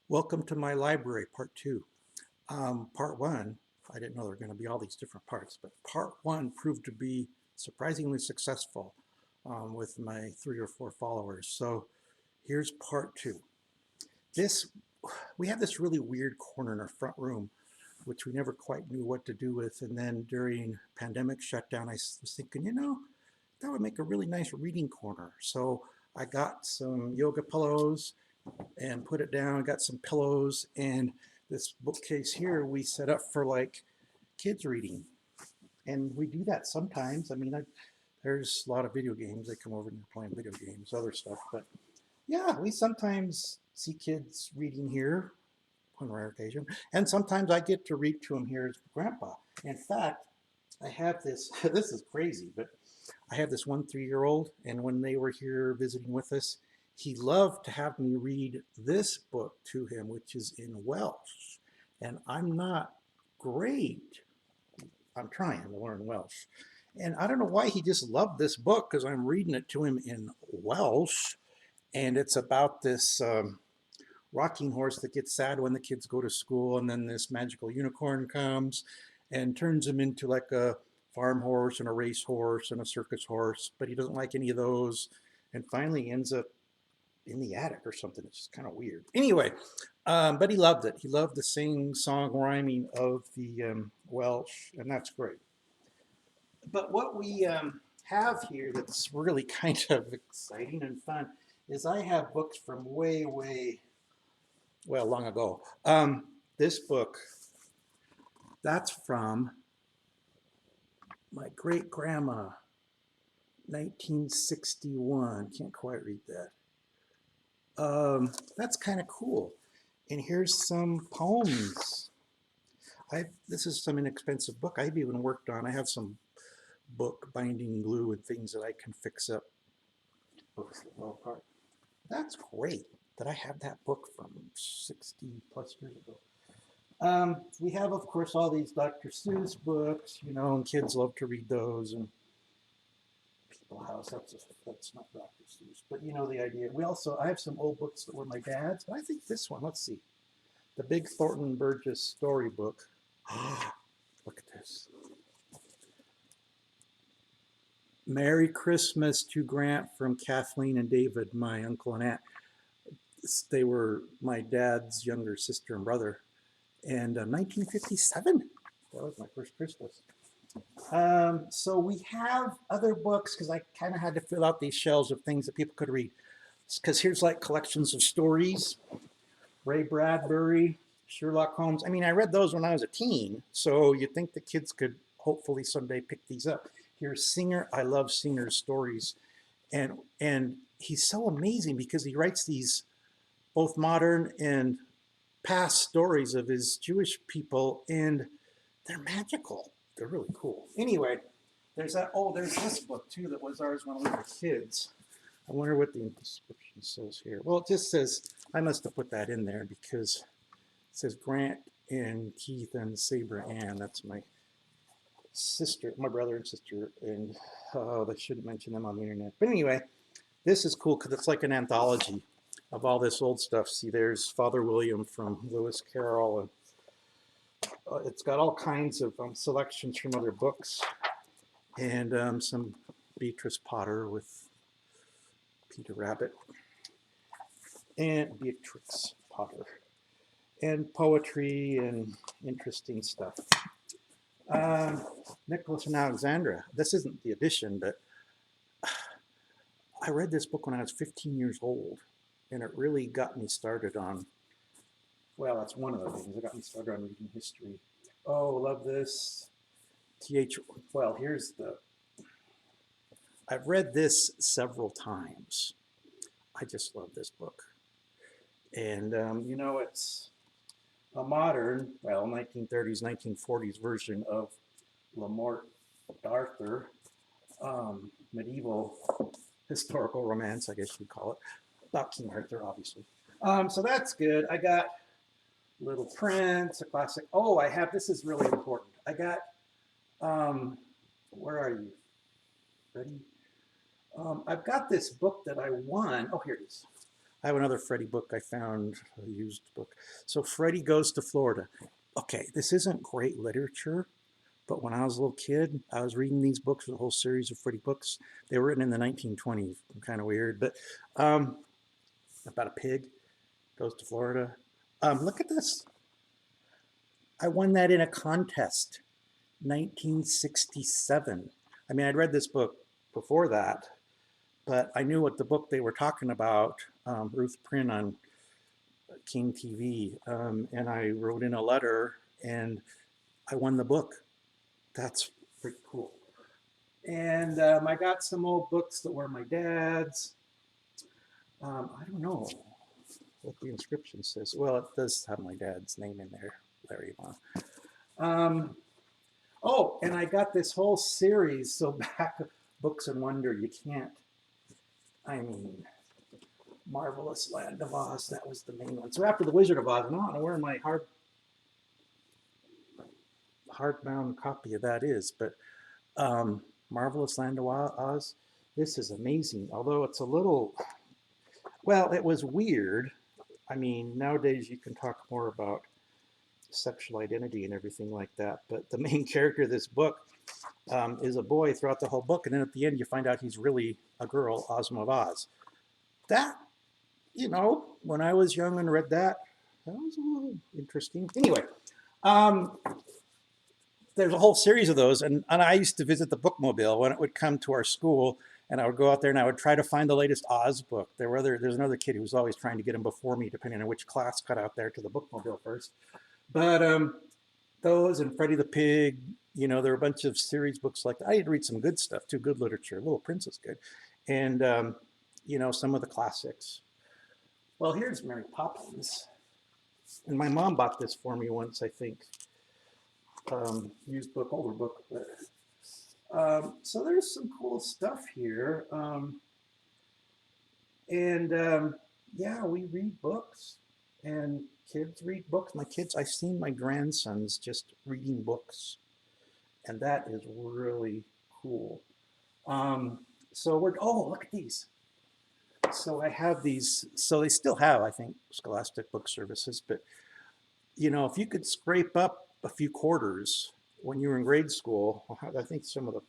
Welcome to my library, part two. Part one, I didn't know there were going to be all these different parts, but part one proved to be surprisingly successful with my 3 or 4 followers. So here's part two. This, we have this really weird corner in our front room, which we never quite knew what to do with. And then during pandemic shutdown, I was thinking, that would make a really nice reading corner. So I got some yoga pillows and put it down. Got some pillows and this bookcase here we set up for like kids reading. And we do that sometimes. There's a lot of video games. They come over and they're playing video games, other stuff. But yeah, we sometimes see kids reading here on rare occasion. And sometimes I get to read to them here as grandpa. In fact, I have this, this is crazy, but I have this one 3-year-old, and when they were here visiting with us, he loved to have me read this book to him, which is in Welsh. And I'm not great. I'm trying to learn Welsh. And I don't know why he just loved this book because I'm reading it to him in Welsh. And it's about this rocking horse that gets sad when the kids go to school, and then this magical unicorn comes and turns him into like a farm horse and a race horse and a circus horse, but he doesn't like any of those, and finally ends up in the attic or something. It's just kind of weird. Anyway, but he loved it. He loved the sing song rhyming of the Welsh, and that's great. But what we have here that's really kind of exciting and fun is I have books from way, well, long ago. This book, that's from my great grandma, 1961. Can't quite read that. That's kind of cool. And here's some poems. This is some inexpensive book I've even worked on. I have some book binding glue and things that I can fix up. Books that fall apart. That's great that I have that book from 60 plus years ago. We have, of course, all these Dr. Seuss books, and kids love to read those. And People House, that's not Dr. Seuss, but you know the idea. I have some old books that were my dad's, but I think this one, let's see. The Big Thornton Burgess storybook. Look at this. Merry Christmas to Grant from Kathleen and David, my uncle and aunt. They were my dad's younger sister and brother. And 1957, that was my first Christmas. So we have other books because I kind of had to fill out these shelves of things that people could read. Because here's like collections of stories, Ray Bradbury, Sherlock Holmes. I read those when I was a teen, so you'd think the kids could hopefully someday pick these up. Here's Singer. I love Singer's stories, and he's so amazing because he writes these both modern and past stories of his Jewish people, and they're magical. They're really cool. Anyway, there's that. Oh, there's this book too that was ours when we were kids. I wonder what the description says here. Well, it just says, I must have put that in there because it says Grant and Keith and Saber Ann. That's my sister, my brother and sister, and I shouldn't mention them on the internet. But anyway, this is cool because it's like an anthology of all this old stuff. See, there's Father William from Lewis Carroll, and it's got all kinds of selections from other books, and some Beatrice Potter with Peter Rabbit, and Beatrix Potter, and poetry and interesting stuff. Nicholas and Alexandra. This isn't the edition, but I read this book when I was 15 years old, and it really got me started on, well, that's one of the things that got me started on reading history. Oh, love this. Well, I've read this several times. I just love this book. And, it's a modern, well, 1930s, 1940s version of Lamort D'Arthur, medieval historical romance, I guess you'd call it. About King Arthur, obviously. So that's good. I got Little Prince, a classic. Oh, this is really important. I got, where are you? Ready? I've got this book that I won. Oh, here it is. I have another Freddie book I found, a used book. So Freddie Goes to Florida. Okay, this isn't great literature, but when I was a little kid, I was reading these books, a whole series of Freddie books. They were written in the 1920s, kind of weird, but about a pig goes to Florida. Look at this. I won that in a contest, 1967. I mean, I'd read this book before that, but I knew what the book they were talking about, Ruth Prinn on King TV, and I wrote in a letter and I won the book. That's pretty cool. And I got some old books that were my dad's. I don't know what the inscription says. Well, it does have my dad's name in there, Larry Vaughn. Oh, and I got this whole series. So back Books and Wonder, you can't, I mean, Marvelous Land of Oz, that was the main one. So after The Wizard of Oz, I don't know where my hardbound copy of that is, but Marvelous Land of Oz, this is amazing. Although it's a little, well, it was weird. I mean, nowadays you can talk more about sexual identity and everything like that, but the main character of this book is a boy throughout the whole book, and then at the end you find out he's really a girl, Ozma of Oz. That, you know, when I was young and read that, that was a little interesting. Anyway, there's a whole series of those, and I used to visit the bookmobile when it would come to our school, and I would go out there and I would try to find the latest Oz book. There's another kid who was always trying to get them before me, depending on which class got out there to the bookmobile first. But those and Freddie the Pig, you know, there were a bunch of series books like that. I had to read some good stuff too, good literature. Little Prince is good, and you know, some of the classics. Well, here's Mary Poppins, and my mom bought this for me once, I think. Used book, older book, but so there's some cool stuff here, and yeah, we read books, and kids read books. My kids, I've seen my grandsons just reading books, and that is really cool. So oh, look at these. So I have these, so they still have, I think, Scholastic Book Services, but you know, if you could scrape up a few quarters when you were in grade school, I think some of the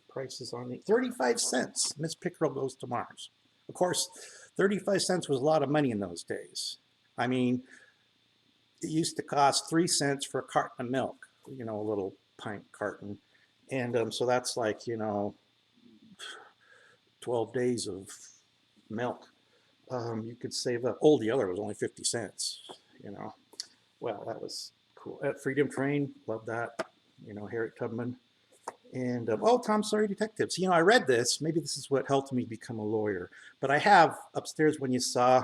prices on the 35 cents, Miss Pickerel Goes to Mars. Of course, 35 cents was a lot of money in those days. I mean, it used to cost 3 cents for a carton of milk, you know, a little pint carton. And so that's like, you know, 12 days of milk. You could save up. Oh, the other was only 50 cents, you know. Well, that was cool. At Freedom Train, love that. You know, Harriet Tubman. And oh, Tom Sawyer Detectives. You know, I read this. Maybe this is what helped me become a lawyer. But I have upstairs, when you saw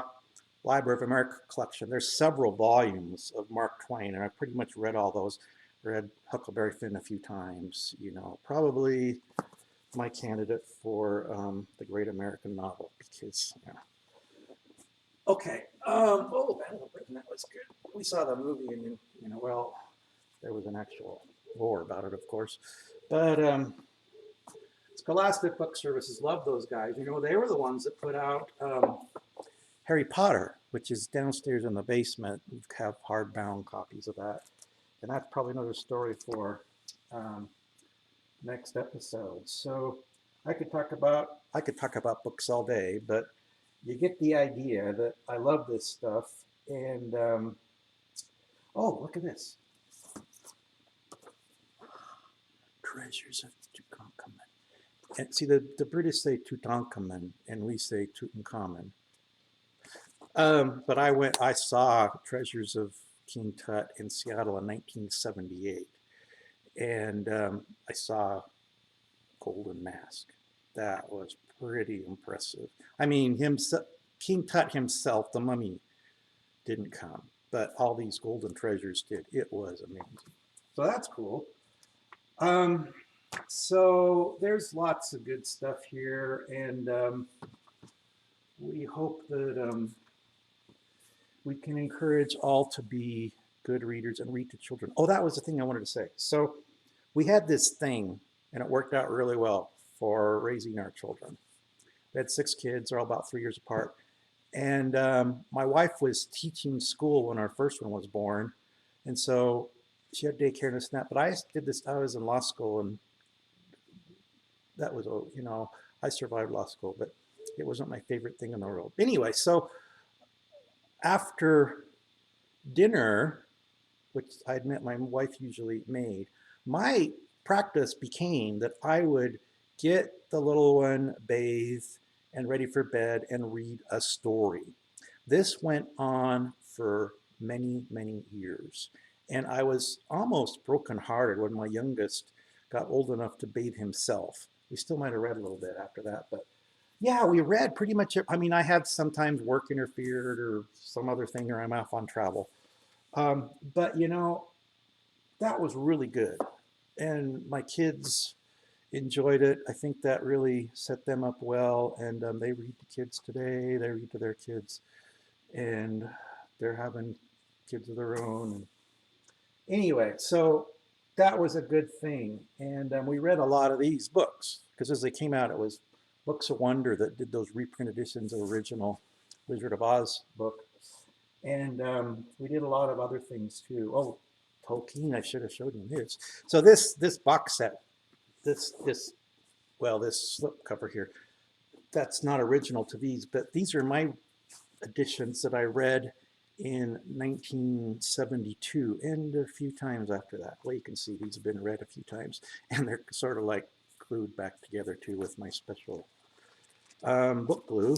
Library of America collection, there's several volumes of Mark Twain, and I pretty much read all those. Read Huckleberry Finn a few times. You know, probably my candidate for the Great American Novel, because, yeah. Okay. Oh, Battle of Britain, that was good. We saw the movie, and you know, well, there was an actual war about it, of course. But Scholastic Book Services, love those guys. You know, they were the ones that put out Harry Potter, which is downstairs in the basement. We have hardbound copies of that, and that's probably another story for next episode. So I could talk about books all day, but you get the idea that I love this stuff. And oh, look at this. Treasures of Tutankhamun. And see, the British say Tutankhamun, and we say Tutankhamun. But I saw Treasures of King Tut in Seattle in 1978. And I saw Golden Mask. That was pretty impressive. I mean, King Tut himself, the mummy, didn't come, but all these golden treasures did. It was amazing. So that's cool. So there's lots of good stuff here, and we hope that we can encourage all to be good readers and read to children. Oh, that was the thing I wanted to say. So we had this thing, and it worked out really well for raising our children. We had 6 kids, they're all about 3 years apart. And my wife was teaching school when our first one was born. And so she had daycare and this and that. But I did this, I was in law school, and that was, I survived law school, but it wasn't my favorite thing in the world. Anyway, so after dinner, which I admit my wife usually made, my practice became that I would get the little one bathed and ready for bed and read a story. This went on for many, many years. And I was almost brokenhearted when my youngest got old enough to bathe himself. We still might have read a little bit after that, but yeah, we read pretty much. I mean, I had sometimes work interfered or some other thing, or I'm off on travel. But that was really good. And my kids enjoyed it. I think that really set them up well. And they read to kids today, they read to their kids, and they're having kids of their own. And anyway, so that was a good thing. And we read a lot of these books because as they came out, it was Books of Wonder that did those reprint editions of the original Wizard of Oz book. And we did a lot of other things too. Oh, Tolkien, I should have showed him his. So this box set, this slip cover here, that's not original to these, but these are my editions that I read in 1972 and a few times after that. Well, you can see these have been read a few times, and they're sort of like glued back together too with my special book glue.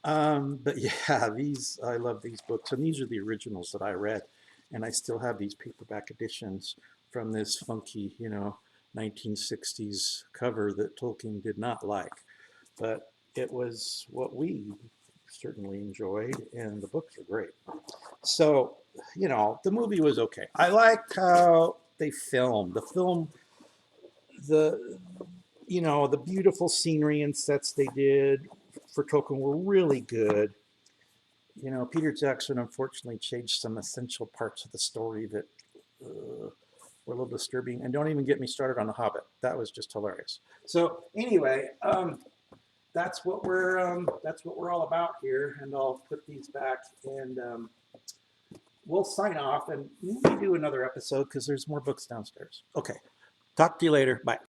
But yeah, I love these books, and these are the originals that I read, and I still have these paperback editions from this funky, 1960s cover that Tolkien did not like, but it was what we certainly enjoyed, and the books are great. So, the movie was okay. I liked how they filmed. The the beautiful scenery and sets they did for Tolkien were really good. Peter Jackson unfortunately changed some essential parts of the story that were a little disturbing. And don't even get me started on The Hobbit. That was just hilarious. So anyway, that's what we're all about here. And I'll put these back, and we'll sign off and maybe do another episode because there's more books downstairs. Okay, talk to you later. Bye.